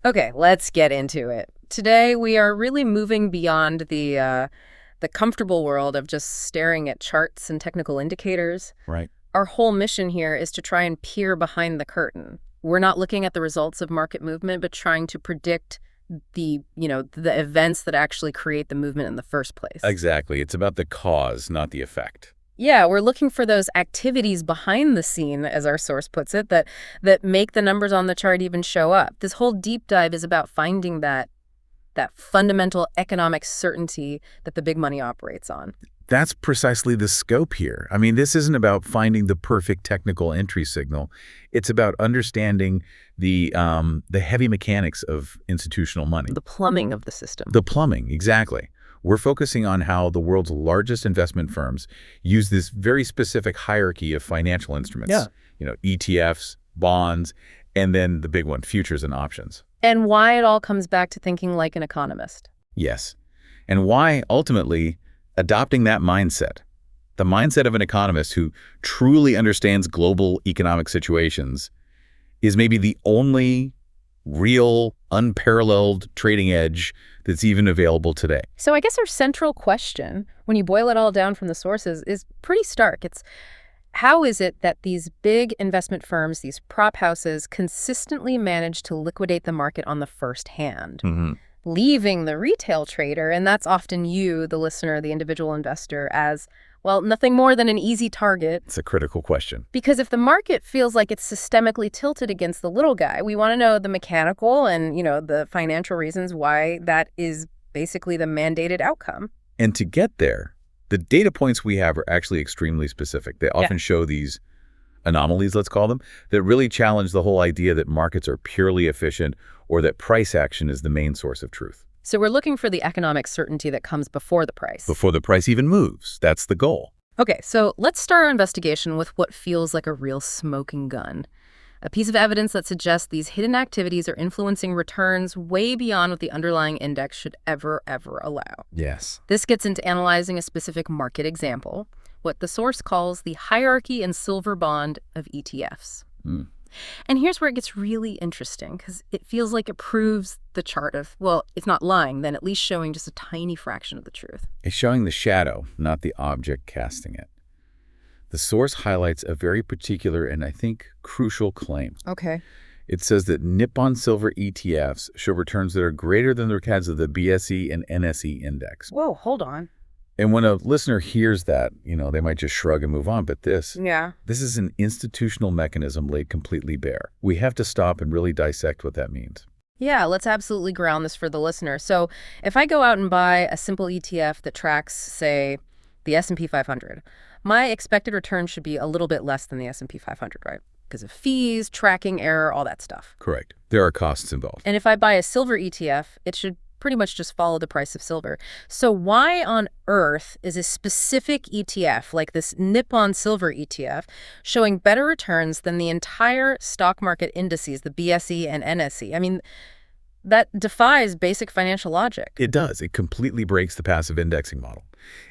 Okay, let's get into it. Today, we are really moving beyond the comfortable world of just staring at charts and technical indicators. Right. Our whole mission here is to try and peer behind the curtain. We're not looking at the results of market movement, but trying to predict the events that actually create the movement in the first place. Exactly. It's about the cause, not the effect. Yeah, we're looking for those activities behind the scene, as our source puts it, that make the numbers on the chart even show up. This whole deep dive is about finding that fundamental economic certainty that the big money operates on. That's precisely the scope here. I mean, this isn't about finding the perfect technical entry signal. It's about understanding the heavy mechanics of institutional money. The plumbing of the system. The plumbing, exactly. We're focusing on how the world's largest investment firms use this very specific hierarchy of financial instruments. Yeah. ETFs, bonds, and then the big one, futures and options. And why it all comes back to thinking like an economist. Yes. And why, ultimately, adopting that mindset, the mindset of an economist who truly understands global economic situations, is maybe the only real, unparalleled trading edge that's even available today. So I guess our central question, when you boil it all down from the sources, is pretty stark. It's how is it that these big investment firms, these prop houses, consistently manage to liquidate the market on the first hand, leaving the retail trader, and that's often you, the listener, the individual investor, as, well, nothing more than an easy target? It's a critical question. Because if the market feels like it's systemically tilted against the little guy, we want to know the mechanical and, the financial reasons why that is basically the mandated outcome. And to get there, the data points we have are actually extremely specific. They often show these anomalies, let's call them, that really challenge the whole idea that markets are purely efficient or that price action is the main source of truth. So we're looking for the economic certainty that comes before the price. Before the price even moves. That's the goal. Okay, so let's start our investigation with what feels like a real smoking gun. A piece of evidence that suggests these hidden activities are influencing returns way beyond what the underlying index should ever allow. Yes. This gets into analyzing a specific market example, what the source calls the hierarchy and silver bond of ETFs. And here's where it gets really interesting, because it feels like it proves the chart of, well, if not lying, then at least showing just a tiny fraction of the truth. It's showing the shadow, not the object casting it. The source highlights a very particular and, I think, crucial claim. Okay. It says that Nippon Silver ETFs show returns that are greater than the returns of the BSE and NSE index. Whoa, hold on. And when a listener hears that, they might just shrug and move on. But this is an institutional mechanism laid completely bare. We have to stop and really dissect what that means. Yeah, let's absolutely ground this for the listener. So if I go out and buy a simple ETF that tracks, say, the S&P 500, my expected return should be a little bit less than the S&P 500, right? Because of fees, tracking error, all that stuff. Correct. There are costs involved. And if I buy a silver ETF, it should pretty much just follow the price of silver. So why on earth is a specific ETF, like this Nippon Silver ETF, showing better returns than the entire stock market indices, the BSE and NSE? I mean, that defies basic financial logic. It does. It completely breaks the passive indexing model.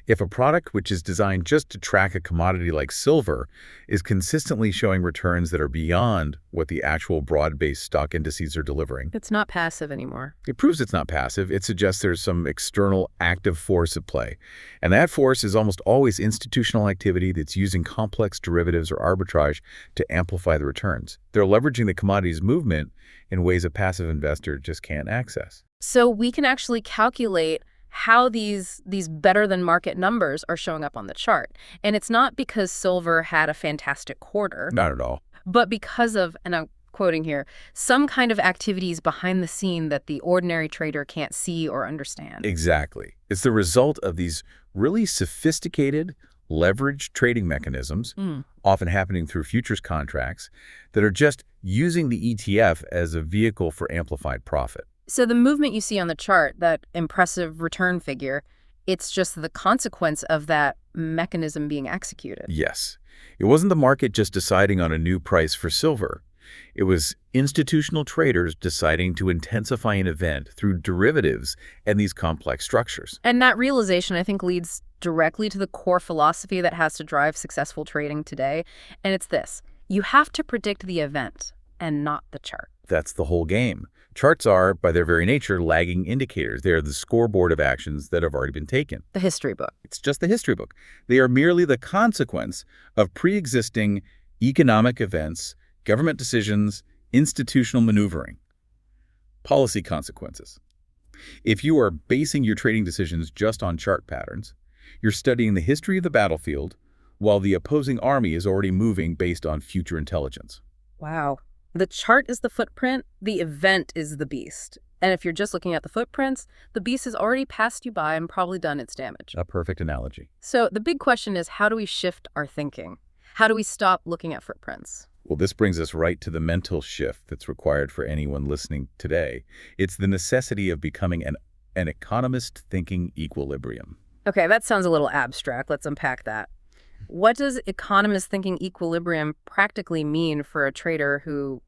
If a product which is designed just to track a commodity like silver is consistently showing returns that are beyond what the actual broad-based stock indices are delivering, it's not passive anymore. It proves it's not passive. It suggests there's some external active force at play. And that force is almost always institutional activity that's using complex derivatives or arbitrage to amplify the returns. They're leveraging the commodities movement in ways a passive investor just can't access. So we can actually calculate how these better than market numbers are showing up on the chart. And it's not because silver had a fantastic quarter. Not at all. But because of, and I'm quoting here, some kind of activities behind the scene that the ordinary trader can't see or understand. Exactly. It's the result of these really sophisticated, leveraged trading mechanisms, often happening through futures contracts, that are just using the ETF as a vehicle for amplified profit. So the movement you see on the chart, that impressive return figure, it's just the consequence of that mechanism being executed. Yes. It wasn't the market just deciding on a new price for silver. It was institutional traders deciding to intensify an event through derivatives and these complex structures. And that realization, I think, leads directly to the core philosophy that has to drive successful trading today. And it's this: you have to predict the event and not the chart. That's the whole game. Charts are, by their very nature, lagging indicators. They are the scoreboard of actions that have already been taken. The history book. It's just the history book. They are merely the consequence of pre-existing economic events, government decisions, institutional maneuvering, policy consequences. If you are basing your trading decisions just on chart patterns, you're studying the history of the battlefield while the opposing army is already moving based on future intelligence. Wow. The chart is the footprint, the event is the beast. And if you're just looking at the footprints, the beast has already passed you by and probably done its damage. A perfect analogy. So the big question is, how do we shift our thinking? How do we stop looking at footprints? Well, this brings us right to the mental shift that's required for anyone listening today. It's the necessity of becoming an economist thinking equilibrium. Okay, that sounds a little abstract. Let's unpack that. What does economist thinking equilibrium practically mean for a trader who,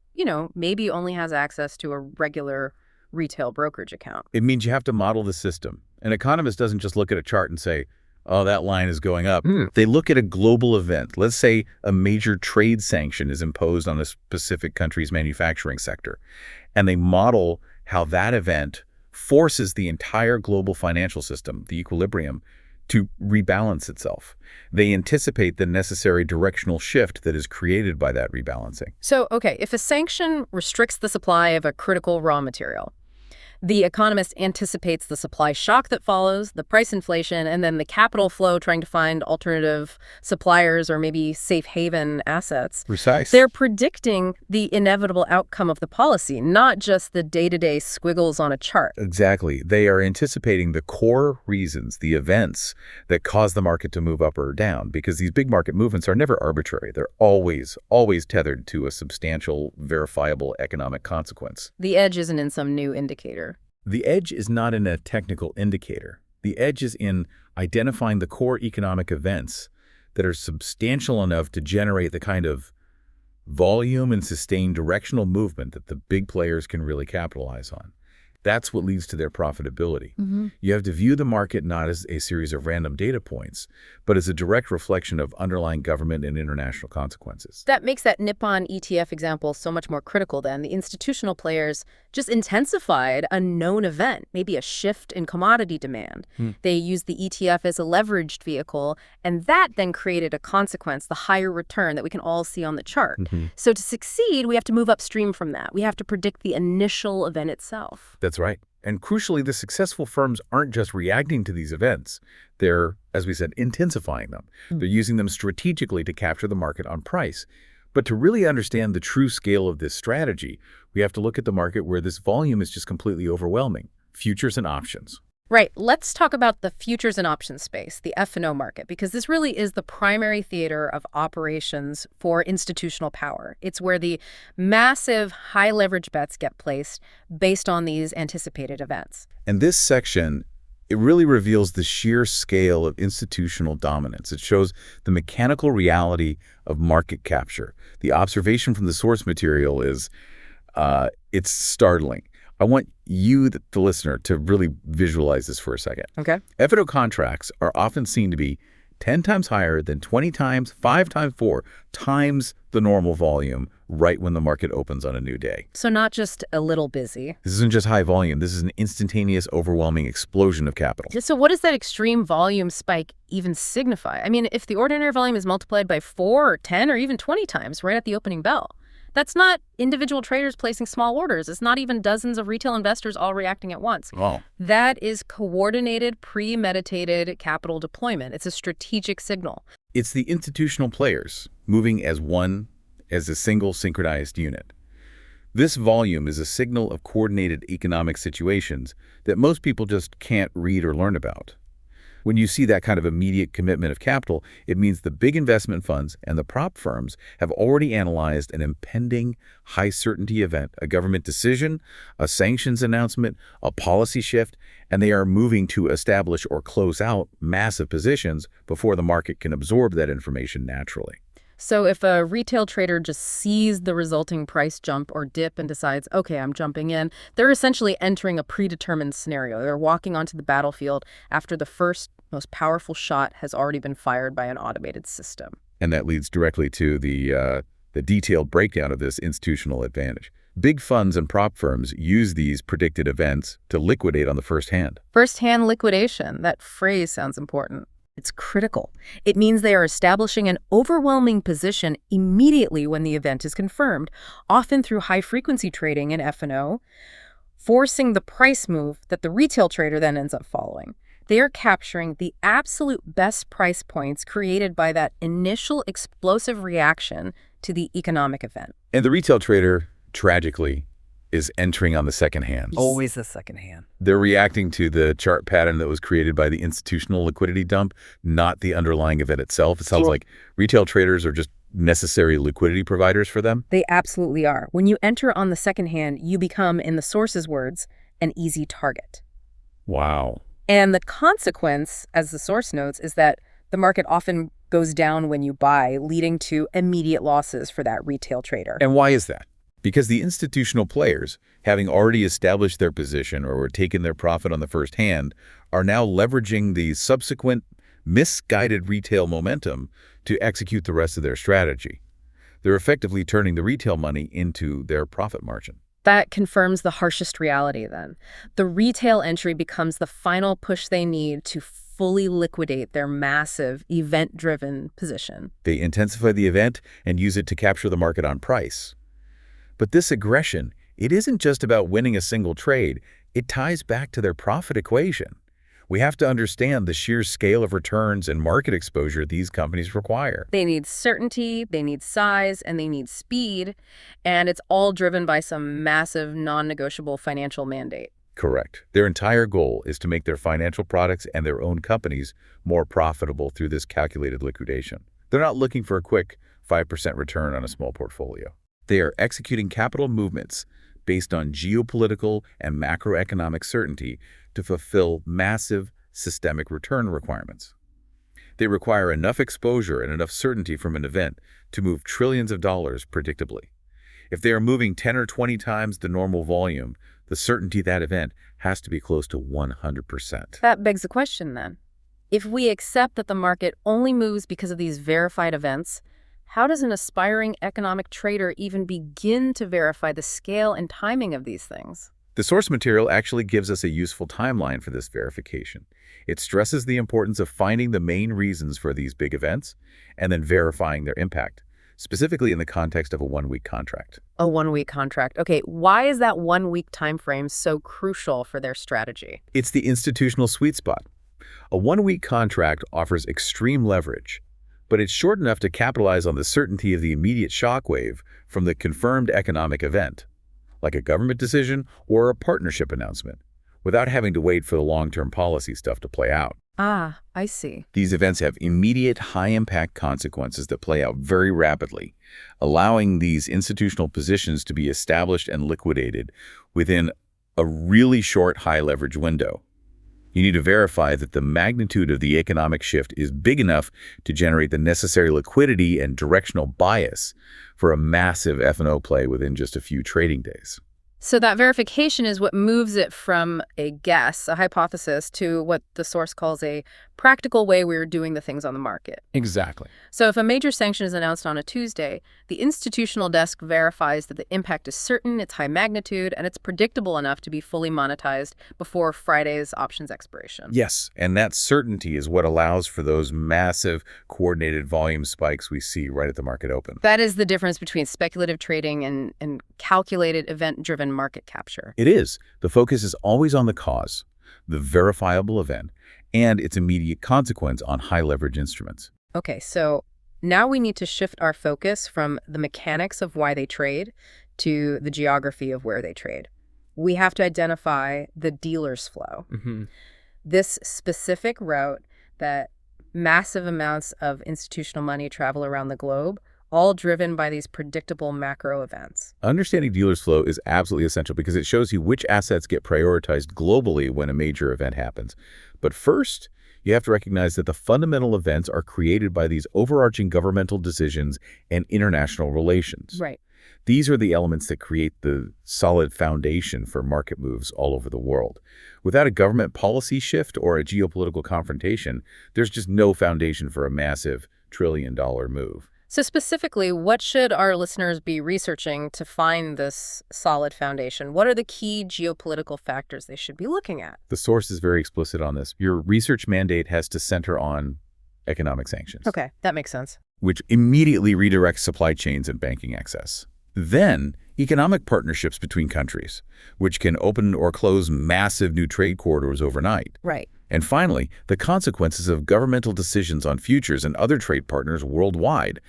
maybe only has access to a regular retail brokerage account? It means you have to model the system. An economist doesn't just look at a chart and say, oh, that line is going up. They look at a global event. Let's say a major trade sanction is imposed on a specific country's manufacturing sector, and they model how that event forces the entire global financial system, the equilibrium, to rebalance itself. They anticipate the necessary directional shift that is created by that rebalancing. So, okay, if a sanction restricts the supply of a critical raw material, the economist anticipates the supply shock that follows, the price inflation, and then the capital flow trying to find alternative suppliers or maybe safe haven assets. Precise. They're predicting the inevitable outcome of the policy, not just the day-to-day squiggles on a chart. Exactly. They are anticipating the core reasons, the events that cause the market to move up or down, because these big market movements are never arbitrary. They're always tethered to a substantial, verifiable economic consequence. The edge isn't in some new indicator. The edge is not in a technical indicator. The edge is in identifying the core economic events that are substantial enough to generate the kind of volume and sustained directional movement that the big players can really capitalize on. That's what leads to their profitability. You have to view the market not as a series of random data points, but as a direct reflection of underlying government and international consequences. That makes that Nippon ETF example so much more critical then. The institutional players just intensified a known event, maybe a shift in commodity demand. They used the ETF as a leveraged vehicle, and that then created a consequence, the higher return that we can all see on the chart. So to succeed, we have to move upstream from that. We have to predict the initial event itself. That's right. And crucially, the successful firms aren't just reacting to these events. They're, as we said, intensifying them. They're using them strategically to capture the market on price. But to really understand the true scale of this strategy, we have to look at the market where this volume is just completely overwhelming, futures and options. Right. Let's talk about the futures and options space, the F&O market, because this really is the primary theater of operations for institutional power. It's where the massive high leverage bets get placed based on these anticipated events. And this section, it really reveals the sheer scale of institutional dominance. It shows the mechanical reality of market capture. The observation from the source material is, it's startling. I want you, the listener, to really visualize this for a second. Okay. F&O contracts are often seen to be 10 times higher than 20 times, 5 times, 4 times the normal volume right when the market opens on a new day. So not just a little busy. This isn't just high volume. This is an instantaneous, overwhelming explosion of capital. So what does that extreme volume spike even signify? I mean, if the ordinary volume is multiplied by 4 or 10 or even 20 times right at the opening bell, that's not individual traders placing small orders. It's not even dozens of retail investors all reacting at once. Wow. That is coordinated, premeditated capital deployment. It's a strategic signal. It's the institutional players moving as a single synchronized unit. This volume is a signal of coordinated economic situations that most people just can't read or learn about. When you see that kind of immediate commitment of capital, it means the big investment funds and the prop firms have already analyzed an impending high-certainty event, a government decision, a sanctions announcement, a policy shift, and they are moving to establish or close out massive positions before the market can absorb that information naturally. So if a retail trader just sees the resulting price jump or dip and decides, okay, I'm jumping in, they're essentially entering a predetermined scenario. They're walking onto the battlefield after the first, most powerful shot has already been fired by an automated system. And that leads directly to the detailed breakdown of this institutional advantage. Big funds and prop firms use these predicted events to liquidate on the first hand. First-hand liquidation, that phrase sounds important. It's critical. It means they are establishing an overwhelming position immediately when the event is confirmed, often through high-frequency trading in F&O, forcing the price move that the retail trader then ends up following. They are capturing the absolute best price points created by that initial explosive reaction to the economic event. And the retail trader, tragically, is entering on the second hand. Always the second hand. They're reacting to the chart pattern that was created by the institutional liquidity dump, not the underlying event itself. It sounds like retail traders are just necessary liquidity providers for them. They absolutely are. When you enter on the second hand, you become, in the source's words, an easy target. Wow. And the consequence, as the source notes, is that the market often goes down when you buy, leading to immediate losses for that retail trader. And why is that? Because the institutional players, having already established their position or taken their profit on the first hand, are now leveraging the subsequent misguided retail momentum to execute the rest of their strategy. They're effectively turning the retail money into their profit margin. That confirms the harshest reality then. The retail entry becomes the final push they need to fully liquidate their massive event-driven position. They intensify the event and use it to capture the market on price. But this aggression, it isn't just about winning a single trade. It ties back to their profit equation. We have to understand the sheer scale of returns and market exposure these companies require. They need certainty, they need size, and they need speed, and it's all driven by some massive non-negotiable financial mandate. Correct. Their entire goal is to make their financial products and their own companies more profitable through this calculated liquidation. They're not looking for a quick 5% return on a small portfolio. They are executing capital movements based on geopolitical and macroeconomic certainty to fulfill massive systemic return requirements. They require enough exposure and enough certainty from an event to move trillions of dollars predictably. If they are moving 10 or 20 times the normal volume, the certainty of that event has to be close to 100%. That begs the question then. If we accept that the market only moves because of these verified events, how does an aspiring economic trader even begin to verify the scale and timing of these things? The source material actually gives us a useful timeline for this verification. It stresses the importance of finding the main reasons for these big events and then verifying their impact, specifically in the context of a one-week contract. A one-week contract. Okay, why is that one-week time frame so crucial for their strategy? It's the institutional sweet spot. A one-week contract offers extreme leverage, but it's short enough to capitalize on the certainty of the immediate shockwave from the confirmed economic event, like a government decision or a partnership announcement, without having to wait for the long-term policy stuff to play out. Ah, I see. These events have immediate high-impact consequences that play out very rapidly, allowing these institutional positions to be established and liquidated within a really short high-leverage window. You need to verify that the magnitude of the economic shift is big enough to generate the necessary liquidity and directional bias for a massive F&O play within just a few trading days. So that verification is what moves it from a guess, a hypothesis, to what the source calls a practical way we're doing the things on the market. Exactly. So if a major sanction is announced on a Tuesday, the institutional desk verifies that the impact is certain, it's high magnitude, and it's predictable enough to be fully monetized before Friday's options expiration. Yes, and that certainty is what allows for those massive coordinated volume spikes we see right at the market open. That is the difference between speculative trading and calculated event-driven market capture. It is. The focus is always on the cause, the verifiable event, and its immediate consequence on high-leverage instruments. Okay, so now we need to shift our focus from the mechanics of why they trade to the geography of where they trade. We have to identify the dealer's flow. This specific route that massive amounts of institutional money travel around the globe, all driven by these predictable macro events. Understanding dealer's flow is absolutely essential because it shows you which assets get prioritized globally when a major event happens. But first, you have to recognize that the fundamental events are created by these overarching governmental decisions and international relations. Right. These are the elements that create the solid foundation for market moves all over the world. Without a government policy shift or a geopolitical confrontation, there's just no foundation for a massive trillion-dollar move. So specifically, what should our listeners be researching to find this solid foundation? What are the key geopolitical factors they should be looking at? The source is very explicit on this. Your research mandate has to center on economic sanctions, Okay, that makes sense. which immediately redirects supply chains and banking access. Then, economic partnerships between countries, which can open or close massive new trade corridors overnight. Right. And finally, the consequences of governmental decisions on futures and other trade partners worldwide.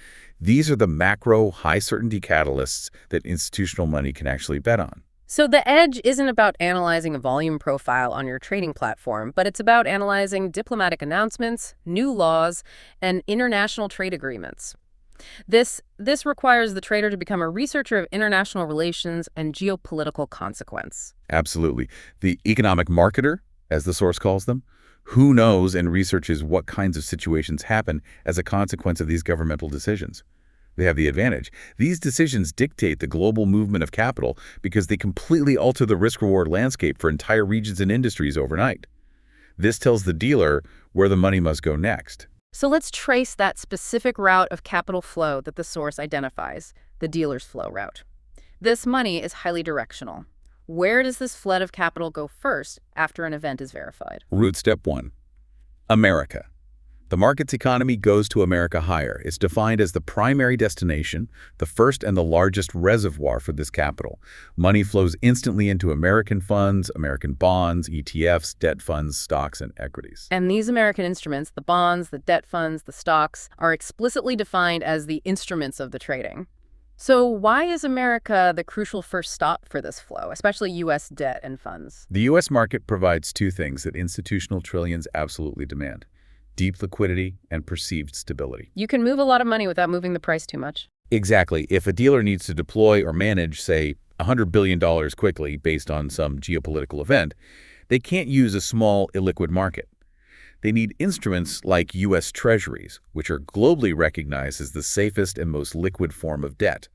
These are the macro, high-certainty catalysts that institutional money can actually bet on. So the edge isn't about analyzing a volume profile on your trading platform, but it's about analyzing diplomatic announcements, new laws, and international trade agreements. This requires the trader to become a researcher of international relations and geopolitical consequence. Absolutely. The economic marketer, as the source calls them, who knows and researches what kinds of situations happen as a consequence of these governmental decisions. They have the advantage. These decisions dictate the global movement of capital because they completely alter the risk-reward landscape for entire regions and industries overnight. This tells the dealer where the money must go next. So let's trace that specific route of capital flow that the source identifies, the dealer's flow route. This money is highly directional. Where does this flood of capital go first after an event is verified? Root step 1. America. The market's economy goes to America higher. It's defined as the primary destination, the first and the largest reservoir for this capital. Money flows instantly into American funds, American bonds, ETFs, debt funds, stocks, and equities. And these American instruments, the bonds, the debt funds, the stocks, are explicitly defined as the instruments of the trading. So why is America the crucial first stop for this flow, especially U.S. debt and funds? The U.S. market provides two things that institutional trillions absolutely demand: deep liquidity and perceived stability. You can move a lot of money without moving the price too much. Exactly. If a dealer needs to deploy or manage, say, $100 billion quickly based on some geopolitical event, they can't use a small, illiquid market. They need instruments like U.S. Treasuries, which are globally recognized as the safest and most liquid form of debt.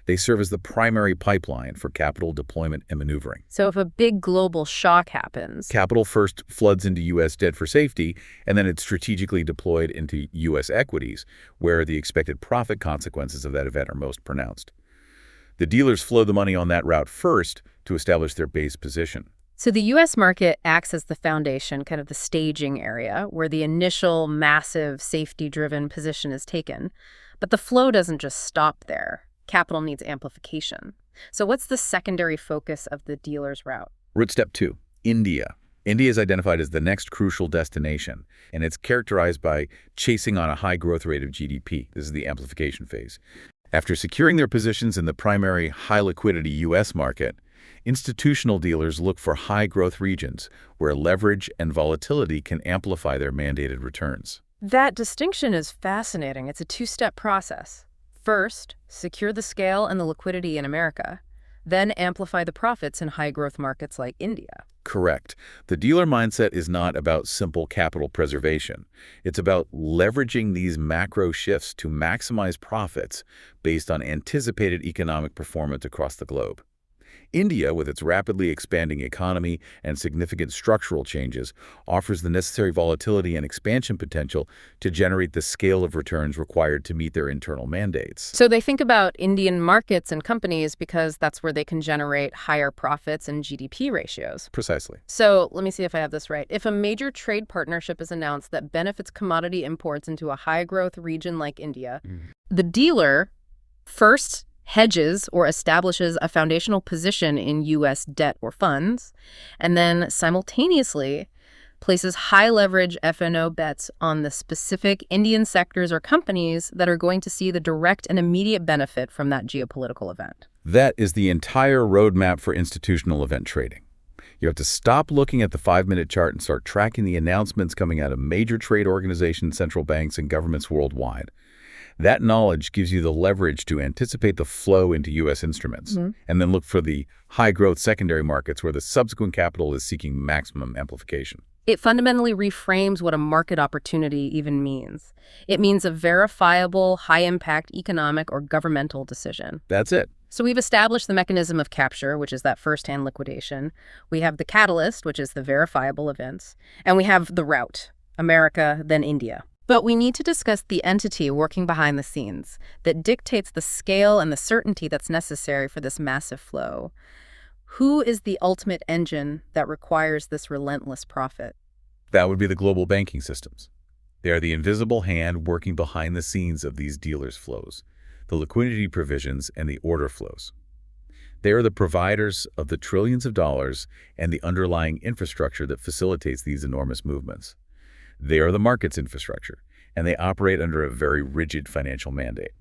They serve as the primary pipeline for capital deployment and maneuvering. So if a big global shock happens, Capital first floods into U.S. debt for safety, and then it's strategically deployed into U.S. equities, where the expected profit consequences of that event are most pronounced. The dealers flow the money on that route first to establish their base position. so the U.S. market acts as the foundation, kind of the staging area, where the initial massive safety-driven position is taken. But the flow doesn't just stop there. Capital needs amplification. So what's the secondary focus of the dealer's route? Root step 2, India. India is identified as the next crucial destination, and it's characterized by chasing on a high growth rate of GDP. This is the amplification phase. After securing their positions in the primary high liquidity U.S. market, institutional dealers look for high growth regions where leverage and volatility can amplify their mandated returns. That distinction is fascinating. It's a two-step process. First, secure the scale and the liquidity in America. Then amplify the profits in high-growth markets like India. Correct. The dealer mindset is not about simple capital preservation. It's about leveraging these macro shifts to maximize profits based on anticipated economic performance across the globe. India, with its rapidly expanding economy and significant structural changes, offers the necessary volatility and expansion potential to generate the scale of returns required to meet their internal mandates. So they think about Indian markets and companies because that's where they can generate higher profits and GDP ratios. Precisely. So let me see if I have this right. If a major trade partnership is announced that benefits commodity imports into a high-growth region like India, the dealer first hedges or establishes a foundational position in U.S. debt or funds, and then simultaneously places high-leverage F&O bets on the specific Indian sectors or companies that are going to see the direct and immediate benefit from that geopolitical event. That is the entire roadmap for institutional event trading. You have to stop looking at the 5-minute chart and start tracking the announcements coming out of major trade organizations, central banks, and governments worldwide. That knowledge gives you the leverage to anticipate the flow into U.S. instruments, and then look for the high-growth secondary markets where the subsequent capital is seeking maximum amplification. It fundamentally reframes what a market opportunity even means. It means a verifiable, high-impact economic or governmental decision. That's it. So we've established the mechanism of capture, which is that first-hand liquidation. We have the catalyst, which is the verifiable events. And we have the route, America, then India. But we need to discuss the entity working behind the scenes that dictates the scale and the certainty that's necessary for this massive flow. Who is the ultimate engine that requires this relentless profit? That would be the global banking systems. They are the invisible hand working behind the scenes of these dealers' flows, the liquidity provisions, and the order flows. They are the providers of the trillions of dollars and the underlying infrastructure that facilitates these enormous movements. They are the market's infrastructure, and they operate under a very rigid financial mandate.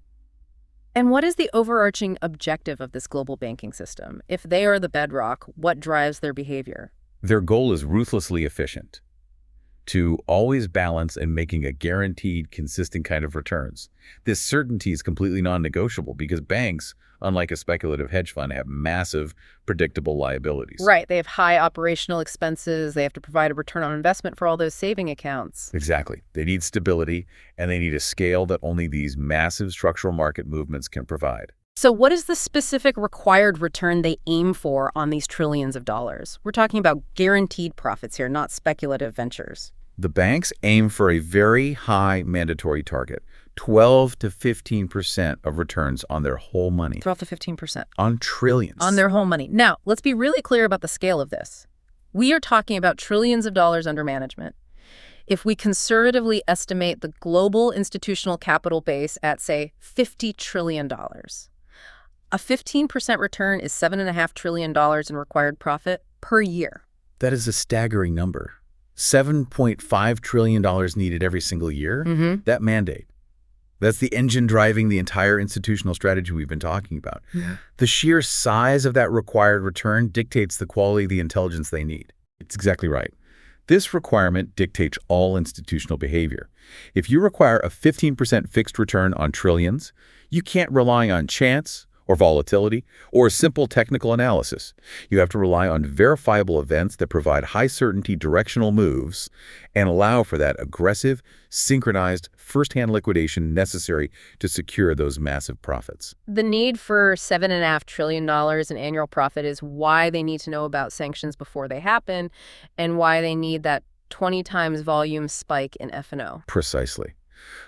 And what is the overarching objective of this global banking system? If they are the bedrock, what drives their behavior? Their goal is ruthlessly efficient, to always balance and making a guaranteed, consistent kind of returns. This certainty is completely non-negotiable because banks, unlike a speculative hedge fund, have massive, predictable liabilities. Right, they have high operational expenses, they have to provide a return on investment for all those saving accounts. Exactly. They need stability, and they need a scale that only these massive structural market movements can provide. So what is the specific required return they aim for on these trillions of dollars? We're talking about guaranteed profits here, not speculative ventures. The banks aim for a very high mandatory target, 12 to 15% of returns on their whole money. 12 to 15%. On trillions. On their whole money. Now, let's be really clear about the scale of this. We are talking about trillions of dollars under management. If we conservatively estimate the global institutional capital base at, say, $50 trillion, a 15% return is $7.5 trillion in required profit per year. That is a staggering number. $7.5 trillion needed every single year? That mandate. That's the engine driving the entire institutional strategy we've been talking about. The sheer size of that required return dictates the quality of the intelligence they need. It's exactly right. This requirement dictates all institutional behavior. If you require a 15% fixed return on trillions, you can't rely on chance or volatility or simple technical analysis. You have to rely on verifiable events that provide high-certainty directional moves and allow for that aggressive, synchronized, first-hand liquidation necessary to secure those massive profits. The need for $7.5 trillion in annual profit is why they need to know about sanctions before they happen and why they need that 20 times volume spike in F&O. Precisely.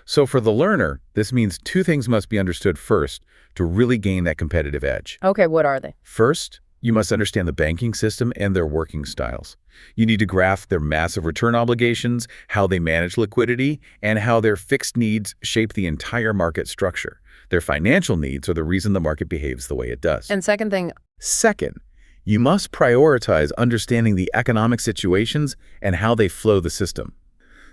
So for the learner, this means two things must be understood first to really gain that competitive edge. Okay, what are they? First, you must understand the banking system and their working styles. You need to grasp their massive return obligations, how they manage liquidity, and how their fixed needs shape the entire market structure. Their financial needs are the reason the market behaves the way it does. And second, you must prioritize understanding the economic situations and how they flow the system.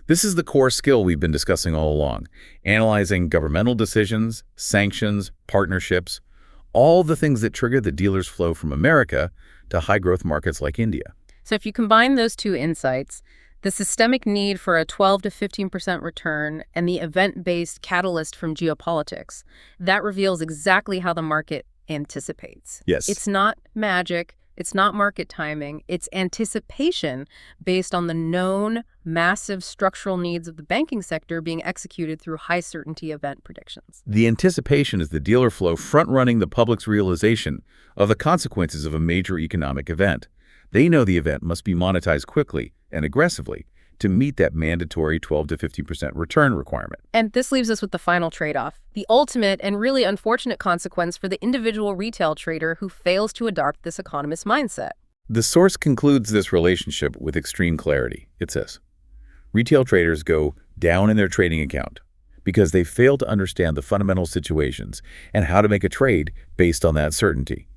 This is the core skill we've been discussing all along, analyzing governmental decisions, sanctions, partnerships, all the things that trigger the dealer's flow from America to high-growth markets like India. So if you combine those two insights, the systemic need for a 12 to 15% return and the event-based catalyst from geopolitics, that reveals exactly how the market anticipates. Yes. It's not magic. It's not market timing. It's anticipation based on the known massive structural needs of the banking sector being executed through high-certainty event predictions. The anticipation is the dealer flow front-running the public's realization of the consequences of a major economic event. They know the event must be monetized quickly and aggressively to meet that mandatory 12 to 15% return requirement. And this leaves us with the final trade-off, the ultimate and really unfortunate consequence for the individual retail trader who fails to adopt this economist mindset. The source concludes this relationship with extreme clarity. It says, retail traders go down in their trading account because they fail to understand the fundamental situations and how to make a trade based on that certainty.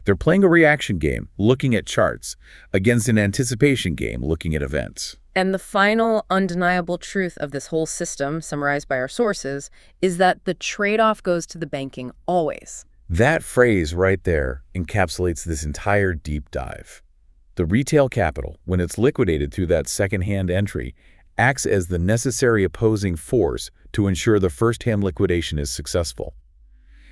They're playing a reaction game, looking at charts, against an anticipation game, looking at events. And the final undeniable truth of this whole system, summarized by our sources, is that the trade-off goes to the banking always. That phrase right there encapsulates this entire deep dive. The retail capital, when it's liquidated through that second-hand entry, acts as the necessary opposing force to ensure the first-hand liquidation is successful.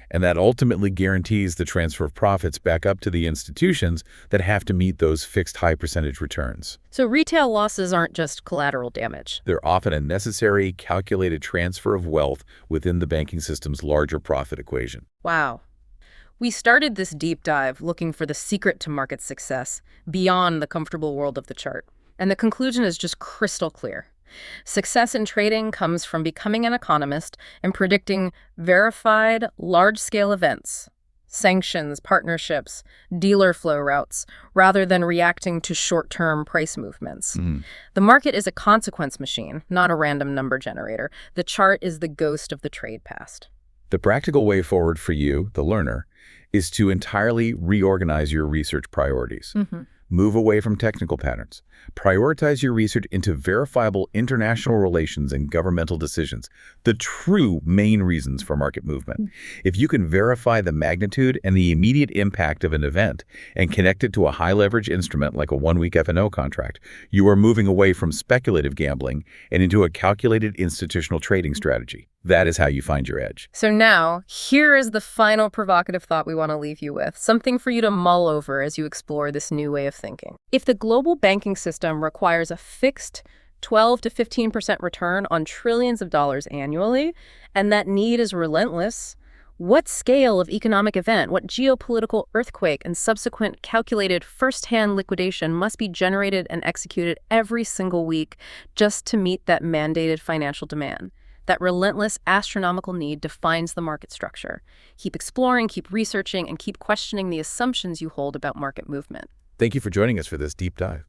And that ultimately guarantees the transfer of profits back up to the institutions that have to meet those fixed high percentage returns. So retail losses aren't just collateral damage. They're often a necessary, calculated transfer of wealth within the banking system's larger profit equation. Wow. We started this deep dive looking for the secret to market success beyond the comfortable world of the chart. And the conclusion is just crystal clear. Success in trading comes from becoming an economist and predicting verified, large-scale events, sanctions, partnerships, dealer flow routes, rather than reacting to short-term price movements. Mhm. The market is a consequence machine, not a random number generator. The chart is the ghost of the trade past. The practical way forward for you, the learner, is to entirely reorganize your research priorities. Move away from technical patterns. Prioritize your research into verifiable international relations and governmental decisions, the true main reasons for market movement. If you can verify the magnitude and the immediate impact of an event and connect it to a high-leverage instrument like a one-week F&O contract, you are moving away from speculative gambling and into a calculated institutional trading strategy. That is how you find your edge. So now, here is the final provocative thought we want to leave you with, something for you to mull over as you explore this new way of thinking. If the global banking system requires a fixed 12 to 15% return on trillions of dollars annually, and that need is relentless, what scale of economic event, what geopolitical earthquake and subsequent calculated first-hand liquidation must be generated and executed every single week just to meet that mandated financial demand? That relentless astronomical need defines the market structure. Keep exploring, keep researching, and keep questioning the assumptions you hold about market movement. Thank you for joining us for this deep dive.